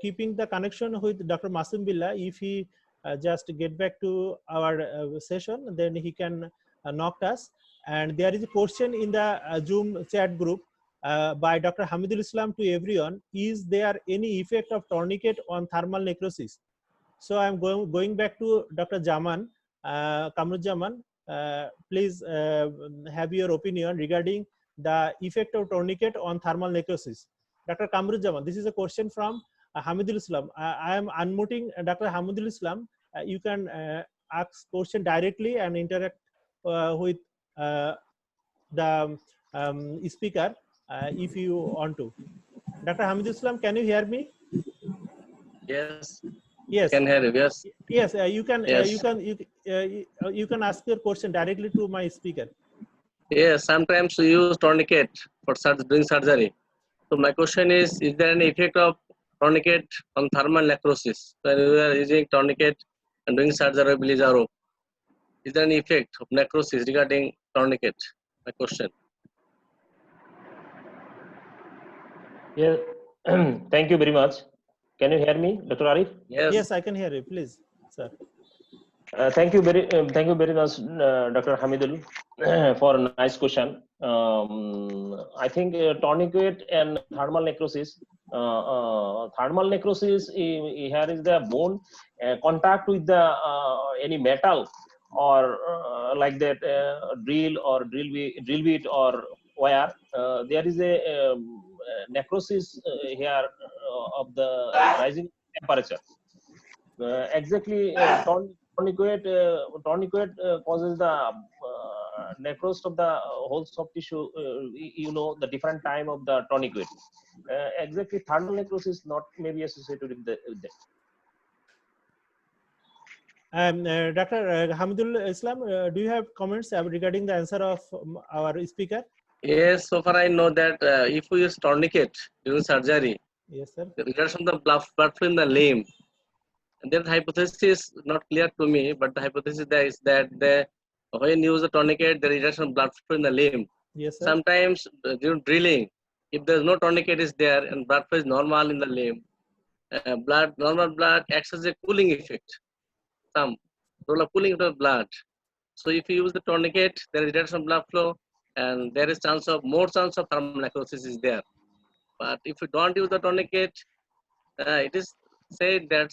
keeping the connection with Dr. Masum Billah. If he just get back to our session, then he can knock us. And there is a question in the Zoom chat group by Dr. Hamidul Islam to everyone: is there any effect of tourniquet on thermal necrosis? So I am going back to Dr. Jaman, Kamruzzaman. Please have your opinion regarding the effect of tourniquet on thermal necrosis. Dr. Kamruzzaman, this is a question from Hamidul Islam. I am unmuting Dr. Hamidul Islam. You can ask question directly and interact with the speaker if you want to. Dr. Hamidul Islam, can you hear me? Yes. Yes. Can hear you. Yes. Yes. You can. Yes. You can ask your question directly to my speaker. Yes. Sometimes we use tourniquet for doing surgery. So my question is there any effect of tourniquet on thermal necrosis when we are using tourniquet and doing surgery of Elizarov? Is there any effect of necrosis regarding tourniquet? My question. Yeah. Thank you very much. Can you hear me, Dr. Arif? Yes. Yes, I can hear you. Please, sir. Thank you very much, Dr. Hamidul, for a nice question. I think tourniquet and thermal necrosis thermal necrosis, here is the bone contact with the any metal or like that drill bit or wire. There is a necrosis here of the rising temperature. Exactly, tourniquet causes the necrosis of the whole soft tissue. You know the different time of the tourniquet. Exactly, thermal necrosis not maybe associated with that. Dr. Hamidul Islam, do you have comments regarding the answer of our speaker? Yes, so far I know that if we use tourniquet during surgery, Yes, sir. the reduction of the blood flow in the limb. And that hypothesis is not clear to me, but the hypothesis there is that when you use the tourniquet, the reduction of blood flow in the limb. Yes, sir. Sometimes during drilling, if there is no tourniquet is there and blood flow is normal in the limb, normal blood acts as a cooling effect. Some role of cooling of the blood. So if you use the tourniquet, there is reduction of blood flow, and there is more chance of thermal necrosis is there. But if you don't use the tourniquet, it is said that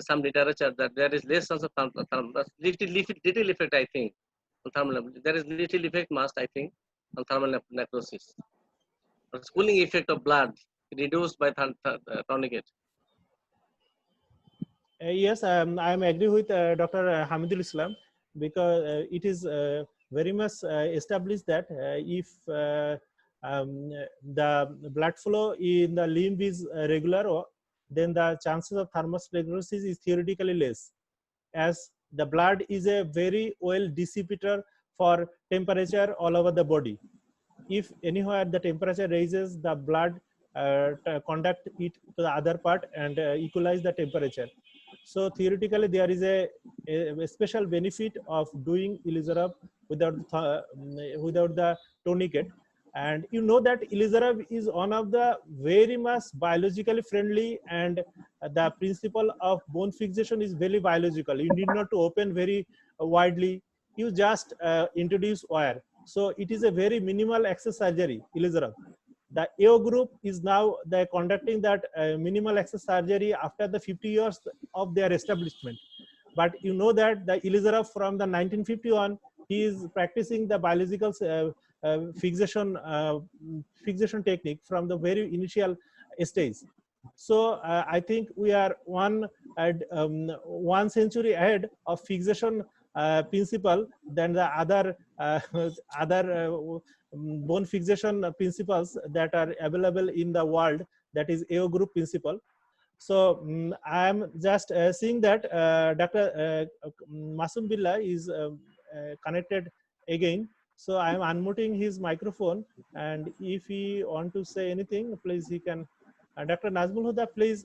some literature that there is less chance of little effect, I think, on thermal. There is little effect I think, on thermal necrosis. But cooling effect of blood reduced by tourniquet. Yes, I am agree with Dr. Hamidul Islam, because it is very much established that if the blood flow in the limb is regular, then the chances of thermal necrosis is theoretically less, as the blood is a very well dissipator for temperature all over the body. If anywhere the temperature raises, the blood conduct it to the other part and equalize the temperature. So theoretically, there is a special benefit of doing Elizarov without the tourniquet. And you know that Elizarov is one of the very much biologically friendly, and the principle of bone fixation is very biological. You need not to open very widely. You just introduce wire. So it is a very minimal access surgery, Elizarov. The AO group is now conducting that minimal access surgery after the 50 years of their establishment. But you know that the Elizarov from the 1951, he is practicing the biological fixation technique from the very initial stage. So I think we are 1 century ahead of fixation principle than the other bone fixation principles that are available in the world, that is AO group principle. So I am just seeing that Dr. Masum Billah is connected again. So I am unmuting his microphone, and if he want to say anything, please he can. Dr. Nazmul Huda, please,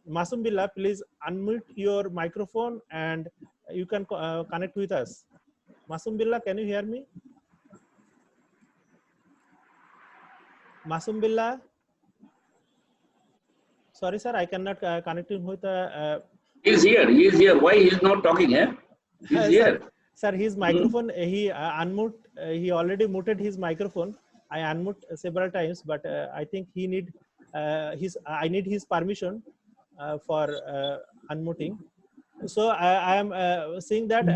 Masum Billah, please unmute your microphone and you can connect with us. Masum Billah, can you hear me? Masum Billah? Sorry, sir, I cannot connect him with He's here. He's here. Why he's not talking here? He's here. Sir, his microphone, he he already muted his microphone. I unmute several times, but I think he need I need his permission for unmuting. So I am seeing that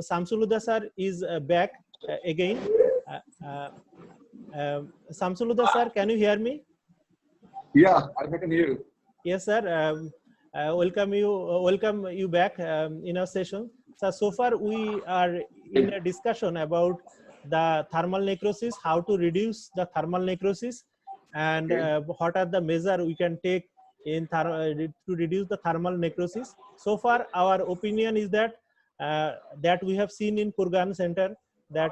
Samsul Huda sir is back again. Samsul Huda sir, can you hear me? Yeah, I can hear you. Yes, sir. Welcome you back in our session. So far we are in a discussion about the thermal necrosis, how to reduce the thermal necrosis, and what are the measures we can take in to reduce the thermal necrosis. So far, our opinion is that that we have seen in Kurgan Center that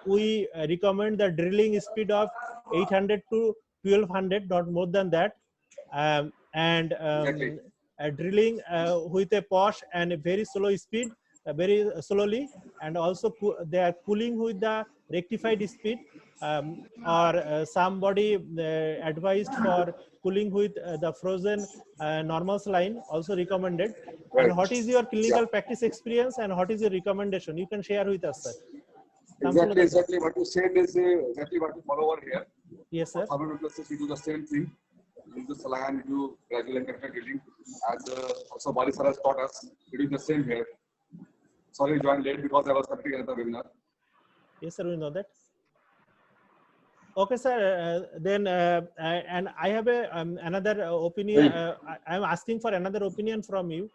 we recommend the drilling speed of 800 to 1200, not more than that, and drilling with a push and a very slow speed, very slowly, and also they are cooling with the rectified speed, or somebody advised for cooling with the frozen normal saline, also recommended. Right. And what is your clinical practice experience and what is your recommendation? You can share with us, sir. Exactly what you said is exactly what we follow over here. Yes, sir. Thermal necrosis, we do the same thing. We do saline, we do gradual and connected drilling. As also Bali sir has taught us, we do the same here. Sorry, I joined late because I was conducting another webinar. Yes, sir, we know that. Okay, sir. And I have another opinion. I am asking for another opinion from you.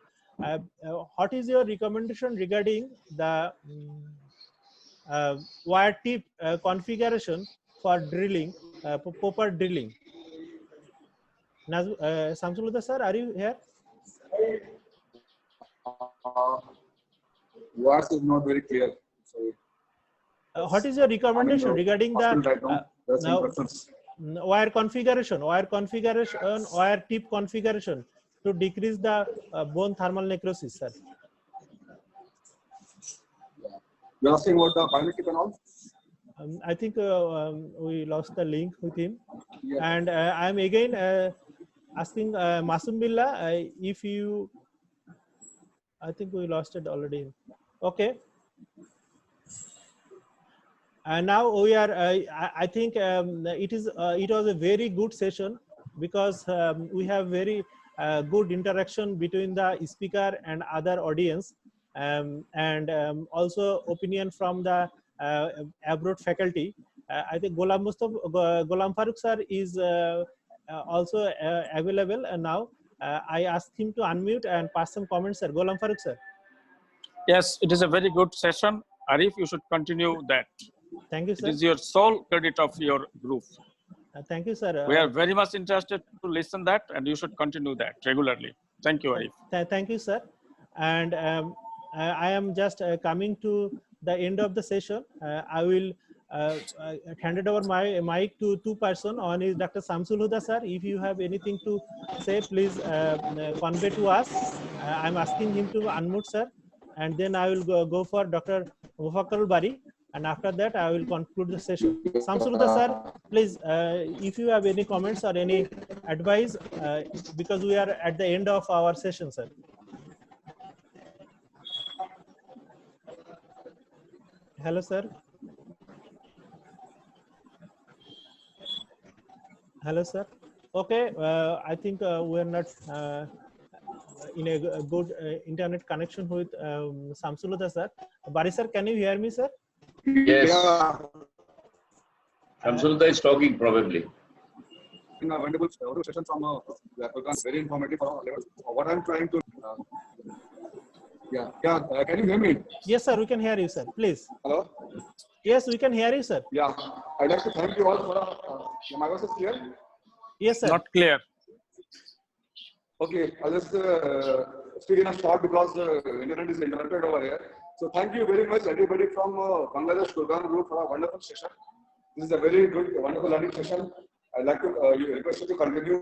What is your recommendation regarding the wire tip configuration for drilling, proper drilling? Samsul Huda sir, are you here? Voice is not very clear. Sorry. What is your recommendation regarding the wire configuration, wire tip configuration to decrease the bone thermal necrosis, sir? You're asking about the biometric and all? I think we lost the link with him. Yeah. And I am again asking Masum Billah if you, I think we lost it already. Okay. And now we are, I think it was a very good session because we have very good interaction between the speaker and other audience, and also opinion from the abroad faculty. I think Ghulam Farooq sir is also available now. I asked him to unmute and pass some comments, sir. Ghulam Farooq sir. Yes, it is a very good session. Arif, you should continue that. Thank you, sir. It is your sole credit of your group. Thank you, sir. We are very much interested to listen that, and you should continue that regularly. Thank you, Arif. Thank you, sir. And I am just coming to the end of the session. I will hand over my mic to two persons. One is Dr. Samsul Huda, sir. If you have anything to say, please convey to us. I'm asking him to unmute, sir. And then I will go for Dr. Mufakkarul Bari. And after that, I will conclude the session. Samsul Huda, sir, please, if you have any comments or any advice, because we are at the end of our session, sir. Hello, sir. Hello, sir. Okay, I think we are not in a good internet connection with Samsul Huda, sir. Bari, sir, can you hear me, sir? Yes. Samsul Huda is talking probably. In a wonderful session from very informative for all levels. What I'm trying to can you hear me? Yes, sir, we can hear you, sir. Please. Hello? Yes, we can hear you, sir. Yeah, I'd like to thank you all for my voice is clear? Yes, sir. Not clear. Okay, I'll just speak in a short because the internet is interrupted over here. So thank you very much, everybody from Bangladesh Gurgaon group for a wonderful session. This is a very good, wonderful learning session. I'd like to request you to continue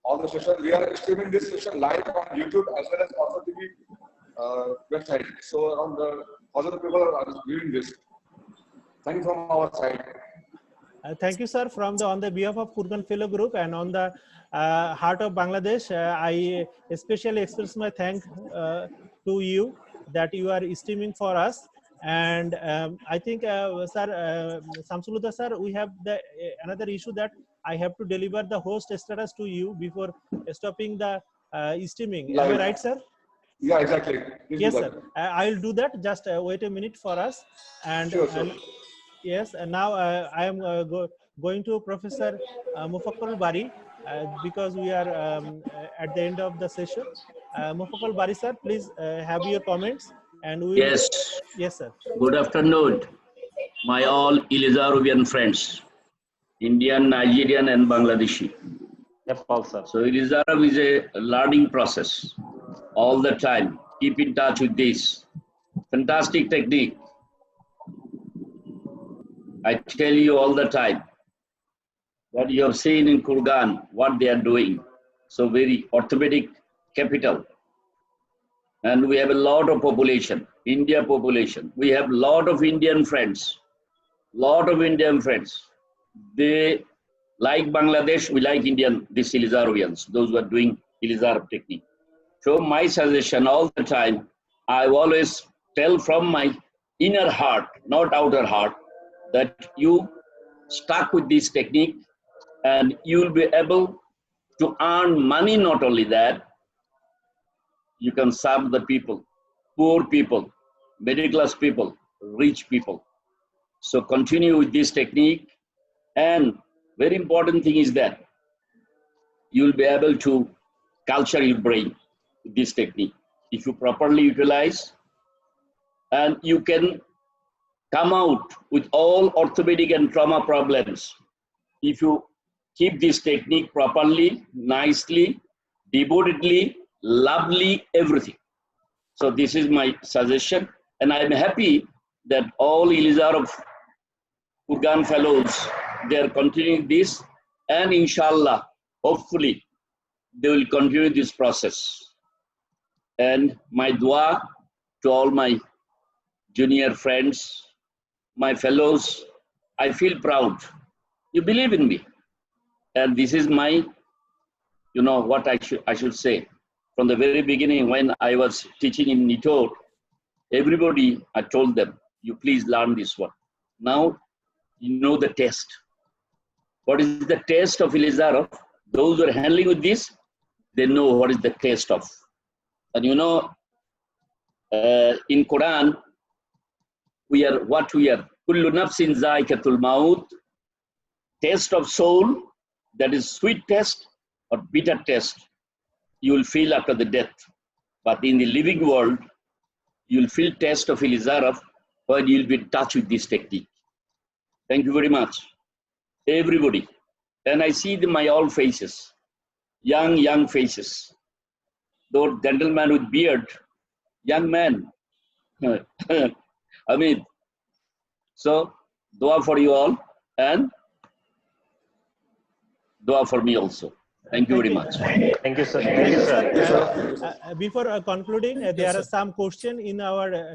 all the session. We are streaming this session live on YouTube as well as also TV website. So around 1,000 people are viewing this. Thank you from our side. Thank you, sir. On the behalf of Kurgan Fellow Group and on the heart of Bangladesh, I especially express my thanks to you that you are streaming for us. And I think, sir, Samsul Huda, sir, we have another issue that I have to deliver the host status to you before stopping the streaming. Am I right, sir? Yeah, exactly. Please yes, sir. I'll do that. Just wait a minute for us. And, sure. Yes, and now I am going to Professor Mufakkarul Bari because we are at the end of the session. Mufakkarul Bari, sir, please have your comments. And we yes. Yes, sir. Good afternoon, my all Elizarovian friends, Indian, Nigerian, and Bangladeshi. Yep, all, sir. So Elizarov is a learning process all the time. Keep in touch with this fantastic technique. I tell you all the time that you have seen in Kurgan what they are doing. So very orthopedic capital. And we have a lot of population, India population. We have a lot of Indian friends, They like Bangladesh, we like Indian, these Elizarovians, those who are doing Elizarov technique. So my suggestion all the time, I always tell from my inner heart, not outer heart, that you stuck with this technique and you will be able to earn money. Not only that, you can serve the people, poor people, middle class people, rich people. So continue with this technique. And very important thing is that you will be able to culture your brain with this technique. If you properly utilize, and you can come out with all orthopedic and trauma problems if you keep this technique properly, nicely, devotedly, lovely, everything. So this is my suggestion, and I'm happy that all Elizarov Kurgan fellows, they are continuing this, and inshallah, hopefully, they will continue this process. And my dua to all my junior friends, my fellows, I feel proud. You believe in me. And this is my, what I should say. From the very beginning, when I was teaching in Nitor, everybody, I told them, you please learn this one. Now, you know the taste. What is the taste of Elizarov? Those who are handling with this, they know what is the taste of. And in Quran, we are what we are. Kullu nafsin zaikatul maut. Taste of soul, that is sweet taste or bitter taste, you will feel after the death. But in the living world, you will feel taste of Elizarov when you will be in touch with this technique. Thank you very much, everybody. And I see my old faces, young faces. Those gentleman with beard, young man. I mean, so dua for you all and dua for me also. Thank you very much. Thank you, sir. Thank you, sir. Before concluding, there are some questions in our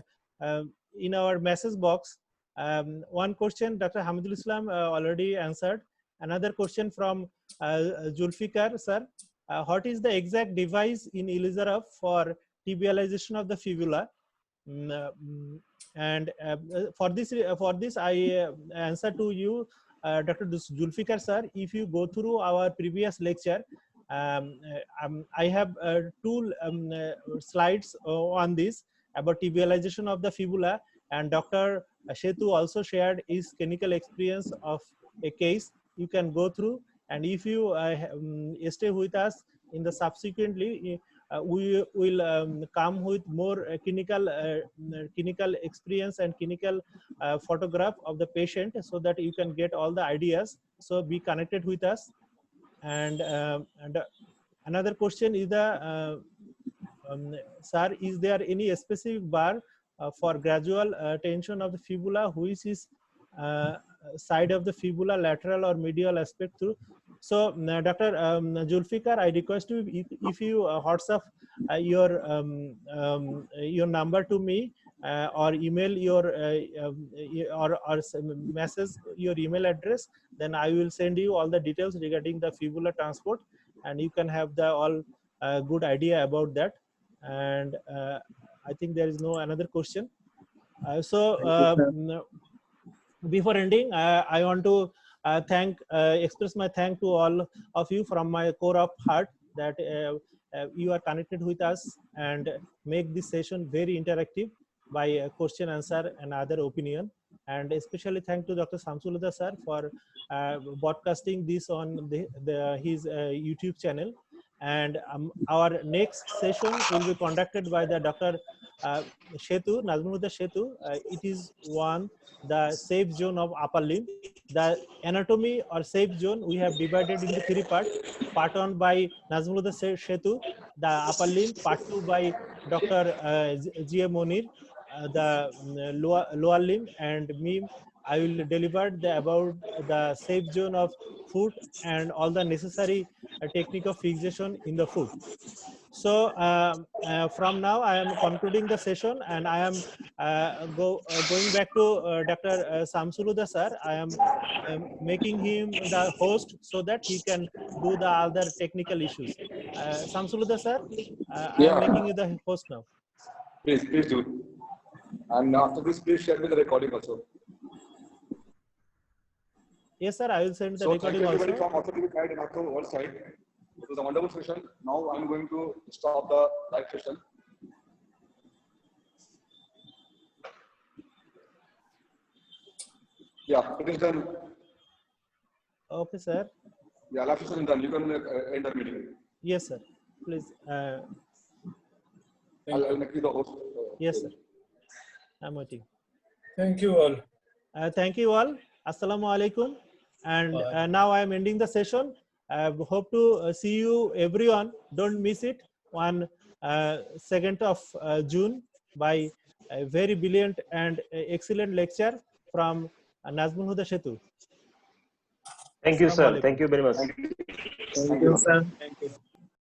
message box. One question Dr. Hamidul Islam already answered. Another question from Zulfikar, sir. What is the exact device in Elizarov for tibialization of the fibula? And for this, I answer to you, Dr. Zulfikar, sir. If you go through our previous lecture, I have two slides on this about tibialization of the fibula, and Dr. Shetu also shared his clinical experience of a case. You can go through, and if you stay with us in the subsequently, we will come with more clinical experience and clinical photograph of the patient, so that you can get all the ideas. So be connected with us. And another question is sir, is there any specific bar for gradual tension of the fibula, which is side of the fibula, lateral or medial aspect through? So Dr. Zulfikar, I request you, if you WhatsApp your number to me, or email your or message your email address, then I will send you all the details regarding the fibula transport, and you can have the all good idea about that. And I think there is no another question. Before ending, I want to express my thanks to all of you from my core of heart, that you are connected with us and make this session very interactive by question, answer, and other opinion. And especially thank to Dr. Samsulada sir for broadcasting this on his YouTube channel. And our next session will be conducted by the Dr. Shetu, Nazmulhuda Shetu. It is the safe zone of upper limb. The anatomy or safe zone we have divided into 3 parts. Part 1 by Nazmulhuda Shetu, the upper limb. Part 2 by Dr. G.A. Monir, the lower limb, and me. I will deliver about the safe zone of foot and all the necessary technique of fixation in the foot. So from now I am concluding the session, and I am going back to Dr. Samsulhuda sir. I am making him the host so that he can do the other technical issues. Samsulhuda sir, I am making you the host now. Please do. And after this, please share me the recording also. Yes, sir. I will send the So thank recording you everybody also. from Orthopedic side and also all side. It was a wonderful session. Now I'm going to stop the live session. Yeah, it is done. Okay, sir. Yeah, live session is done. You can end the meeting. Yes, sir. Please. I'll make you the host. Yes, sir. I'm waiting. Thank you all. Thank you all. Assalamu alaikum. And now I am ending the session. I hope to see you everyone. Don't miss it on 2nd of June by a very brilliant and excellent lecture from Nazmul Huda Shetu. Thank you, Assalamu sir. alaikum. Thank you very much. Thank you. Thank you, sir. Thank you.